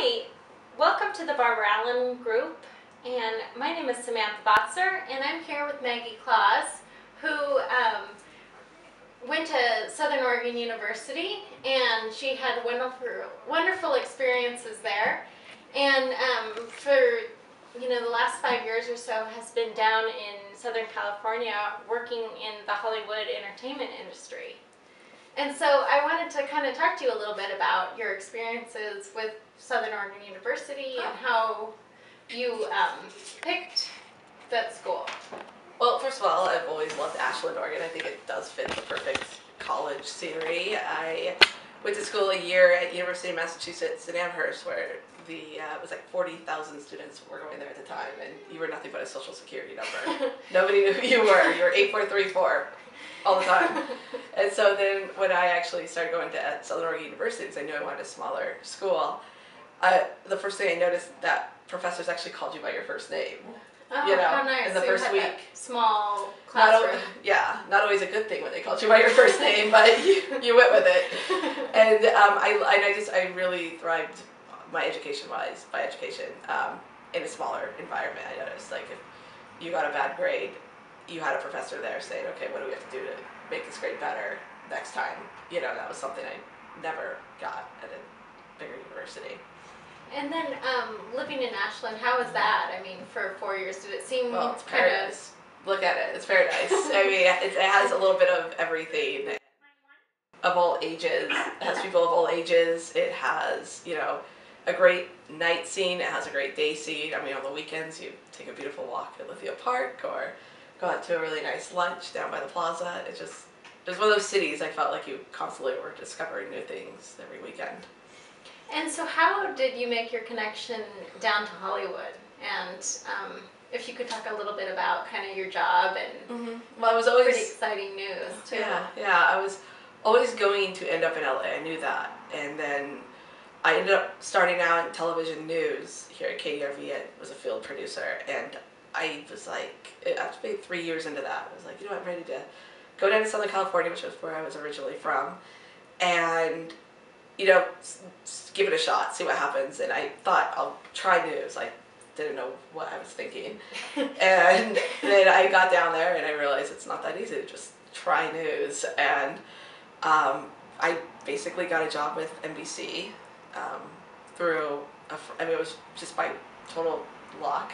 Hi, welcome to the Barbara Allen Group, and my name is Samantha Botzer, and I'm here with Maggie Klaus, who went to Southern Oregon University, and she had wonderful experiences there, and for the last 5 years or so has been down in Southern California working in the Hollywood entertainment industry. And so I wanted to kind of talk to you a little bit about your experiences with Southern Oregon University and how you picked that school. Well, first of all, I've always loved Ashland, Oregon. I think it does fit the perfect college scenery. I went to school a year at University of Massachusetts in Amherst, where it was like 40,000 students were going there at the time, and you were nothing but a social security number. Nobody knew who you were. You were 8434 all the time. And so then when I actually started going to Southern Oregon University, because I knew I wanted a smaller school, the first thing I noticed that professors actually called you by your first name. Oh, how nice. In the so first you had week. That small classroom. Not always a good thing when they called you by your first name, but you went with it. And I really thrived my education-wise by education in a smaller environment. I noticed, like, if you got a bad grade, you had a professor there saying, okay, what do we have to do to make this grade better next time? That was something I never got at a bigger university. And then living in Ashland, how was that? I mean, for 4 years, did it seem it's paradise. Look at it, it's paradise. I mean, it has a little bit of everything. Of all ages, it has people of all ages. It has, a great night scene. It has a great day scene. I mean, on the weekends, you take a beautiful walk at Lithia Park or go out to a really nice lunch down by the plaza. It was one of those cities I felt like you constantly were discovering new things every weekend. And so how did you make your connection down to Hollywood? And if you could talk a little bit about kind of your job and Well, I was always pretty exciting news too. Yeah, I was always going to end up in LA. I knew that. And then I ended up starting out in television news here at KDRV. I was a field producer, and I was like, after 3 years into that, I was like, I'm ready to go down to Southern California, which was where I was originally from, and give it a shot, see what happens. And I thought, I'll try news. I didn't know what I was thinking. And then I got down there and I realized it's not that easy to just try news. And I basically got a job with NBC through, it was just by total luck.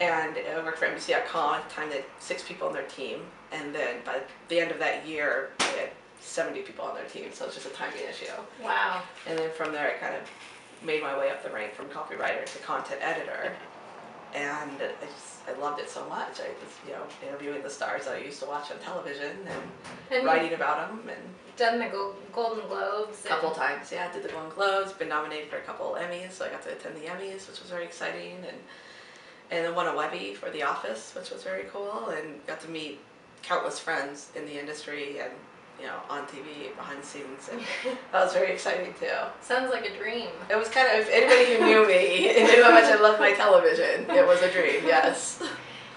And I worked for NBC.com. At the time, they had 6 people on their team. And then by the end of that year, they had 70 people on their team, so it's just a timing issue. Wow. And then from there, I kind of made my way up the rank from copywriter to content editor, and I loved it so much. I was, interviewing the stars that I used to watch on television and writing about them, and done the Golden Globes. A couple times, yeah. I did the Golden Globes. Been nominated for a couple Emmys, so I got to attend the Emmys, which was very exciting, and then won a Webby for The Office, which was very cool, and got to meet countless friends in the industry and on TV, behind the scenes, and that was very exciting too. Sounds like a dream. It was kind of, anybody who knew me and knew how much I loved my television, it was a dream, yes.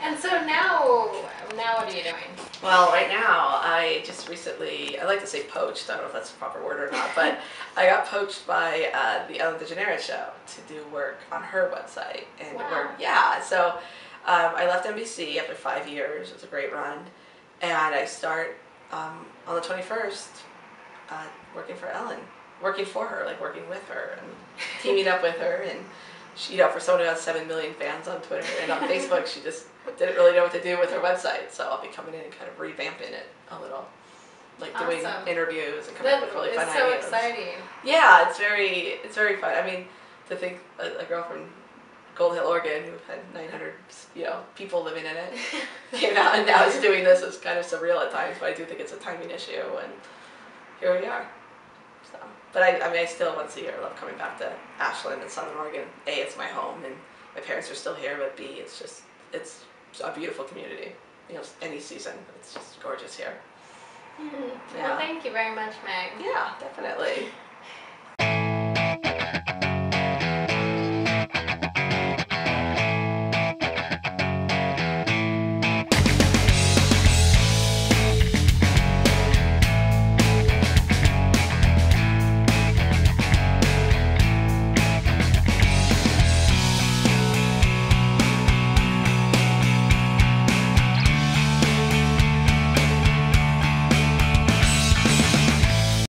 And so now what are you doing? Well, right now, I just recently, I like to say poached, I don't know if that's a proper word or not, but I got poached by the Ellen DeGeneres show to do work on her website. And wow. So I left NBC after 5 years, it was a great run, and I start on the 21st, working for Ellen, working for her, like working with her and teaming up with her. And she, for someone who has 7 million fans on Twitter and on Facebook, she just didn't really know what to do with her website. So I'll be coming in and kind of revamping it a little, like doing interviews and coming up with really fun ideas. It's so exciting. Yeah, it's very fun. I mean, to think a girl from Gold Hill, Oregon, who had 900, people living in it, came out and now is doing this is kind of surreal at times, but I do think it's a timing issue, and here we are. So, but I still once a year love coming back to Ashland and Southern Oregon. A, it's my home, and my parents are still here, but B, it's a beautiful community. Any season, it's just gorgeous here. Yeah. Well, thank you very much, Meg. Yeah, definitely.